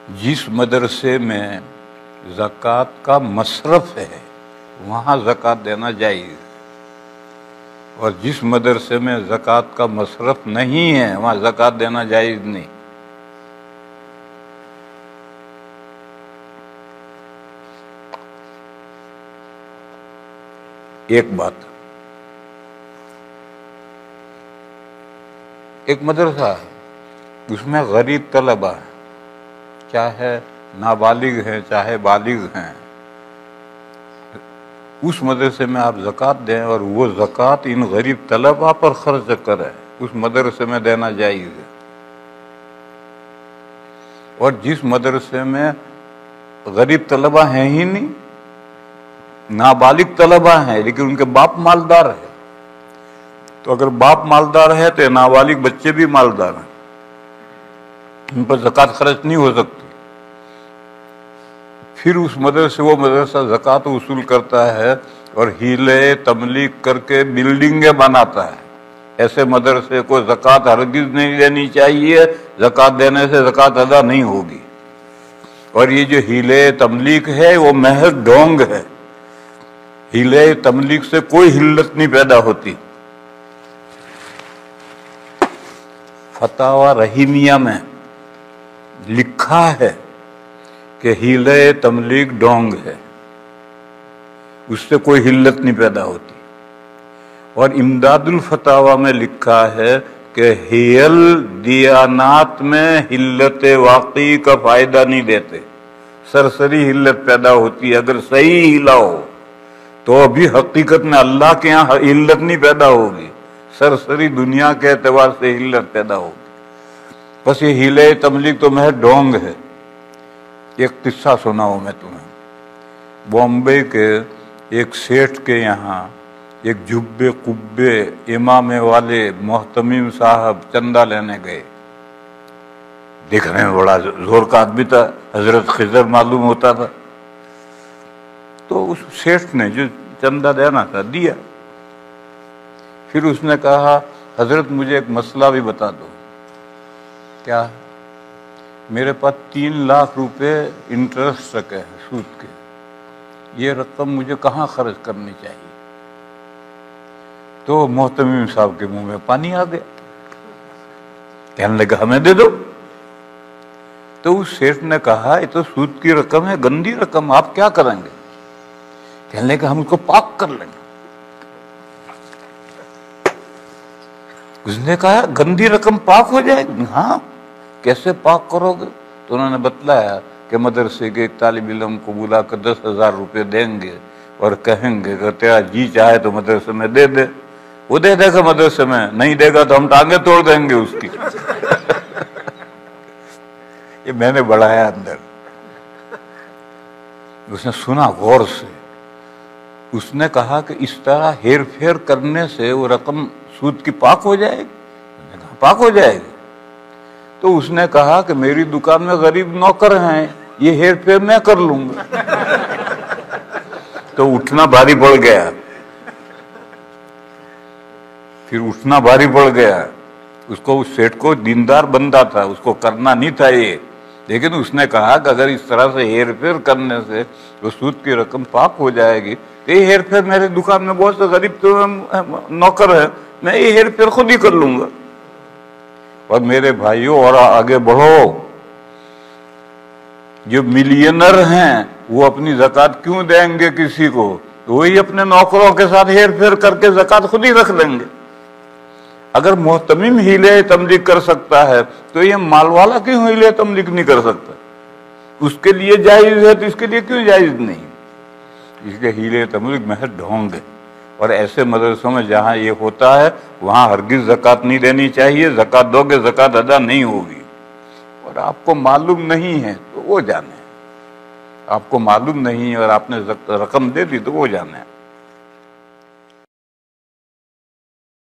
جس مدرسے میں زکوٰۃ کا مصرف ہے وہاں زکوٰۃ دینا جائز، اور جس مدرسے میں زکوٰۃ کا مصرف نہیں ہے وہاں زکوٰۃ دینا جائز نہیں۔ ایک بات، ایک مدرسہ ہے اس میں غریب طلبہ ہیں، چاہے نابالغ ہیں چاہے بالغ ہیں، اس مدرسے میں آپ زکوٰۃ دیں اور وہ زکوٰۃ ان غریب طلبہ پر خرچ کریں، اس مدرسے میں دینا جائز ہے۔ اور جس مدرسے میں غریب طلبہ ہیں ہی نہیں، نابالغ طلبہ ہیں لیکن ان کے باپ مالدار ہے، تو اگر باپ مالدار ہے تو نابالغ بچے بھی مالدار ہیں، ان پر زکوٰۃ خرچ نہیں ہو سکتی۔ پھر اس مدرسے وہ مدرسہ زکوٰۃ وصول کرتا ہے اور ہیلے تملیغ کر کے بلڈنگیں بناتا ہے، ایسے مدرسے کو زکوٰۃ ہرگز نہیں دینی چاہیے، زکوٰۃ دینے سے زکوٰۃ ادا نہیں ہوگی۔ اور یہ جو ہیلے تملیغ ہے وہ محض ڈھونگ ہے، ہیلے تملیغ سے کوئی حلت نہیں پیدا ہوتی۔ فتاوی رحیمیہ میں لکھا ہے کہ ہیلے تملیغ ڈھونگ ہے، اس سے کوئی حلت نہیں پیدا ہوتی۔ اور امداد الفتاوی میں لکھا ہے کہ ہیل دیانات میں حلت واقعی کا فائدہ نہیں دیتے، سرسری حلت پیدا ہوتی ہے۔ اگر صحیح ہیلا ہو تو ابھی حقیقت میں اللہ کے یہاں حلت نہیں پیدا ہوگی، سرسری دنیا کے اعتبار سے حلت پیدا ہوگی۔ بس یہ ہیلے تملیغ تو محض ڈھونگ ہے۔ ایک قصہ سناؤں میں تمہیں، بامبے کے ایک سیٹھ کے یہاں ایک جبے قبے امامے والے محتمم صاحب چندہ لینے گئے، دیکھنے میں بڑا زور کا آدمی تھا، حضرت خضر معلوم ہوتا تھا۔ تو اس سیٹھ نے جو چندہ دینا تھا دیا، پھر اس نے کہا حضرت مجھے ایک مسئلہ بھی بتا دو۔ کیا؟ میرے پاس 3 لاکھ روپے انٹرسٹ رکھے ہیں سود کے، یہ رقم مجھے کہاں خرچ کرنی چاہیے؟ تو محتمم صاحب کے منہ میں پانی آ گیا، کہنے لگا ہمیں دے دو۔ تو اس سیٹھ نے کہا یہ تو سود کی رقم ہے، گندی رقم، آپ کیا کریں گے؟ کہنے لگا ہم اس کو پاک کر لیں گے۔ اس نے کہا گندی رقم پاک ہو جائے گی؟ ہاں، کیسے پاک کرو گے؟ تو انہوں نے بتلایا کہ مدرسے کے ایک طالب علم کو بلا کر 10,000 روپے دیں گے اور کہیں گے کہ تیرا جی چاہے تو مدرسے میں دے دے، وہ دے دے گا مدرسے میں، نہیں دے گا تو ہم ٹانگیں توڑ دیں گے اس کی۔ یہ میں نے بڑھایا اندر۔ اس نے سنا غور سے، اس نے کہا کہ اس طرح ہیر پھیر کرنے سے وہ رقم سود کی پاک ہو جائے گی؟ میں نے کہا پاک ہو جائے گی۔ تو اس نے کہا کہ میری دکان میں غریب نوکر ہیں، یہ ہیر پھیر میں کر لوں گا۔ تو اٹھنا بھاری پڑ گیا، پھر اٹھنا بھاری پڑ گیا اس کو۔ اس سیٹ کو دیندار بندہ تھا، اس کو کرنا نہیں تھا یہ، لیکن اس نے کہا کہ اگر اس طرح سے ہیر پھیر کرنے سے وہ سود کی رقم پاک ہو جائے گی تو یہ ہیر پھیر، میرے دکان میں بہت سے غریب نوکر ہیں، میں یہ ہیر پھیر خود ہی کر لوں گا۔ اور میرے بھائیوں اور آگے بڑھو، جو ملینر ہیں وہ اپنی زکوٰۃ کیوں دیں گے کسی کو؟ وہی اپنے نوکروں کے ساتھ ہیر پھیر کر کے زکوٰۃ خود ہی رکھ لیں گے۔ اگر محتمم ہیلے تملیغ کر سکتا ہے تو یہ مال والا کیوں ہیلے تملیغ نہیں کر سکتا؟ اس کے لیے جائز ہے تو اس کے لیے کیوں جائز نہیں؟ اس کے ہیلے تملیغ محض ڈھونگ ہے۔ اور ایسے مدرسوں میں جہاں یہ ہوتا ہے وہاں ہرگز زکوٰۃ نہیں دینی چاہیے، زکوٰۃ دو گے زکوٰۃ ادا نہیں ہوگی۔ اور آپ کو معلوم نہیں ہے تو وہ جانے، آپ کو معلوم نہیں اور آپ نے رقم دے دی تو وہ جانے۔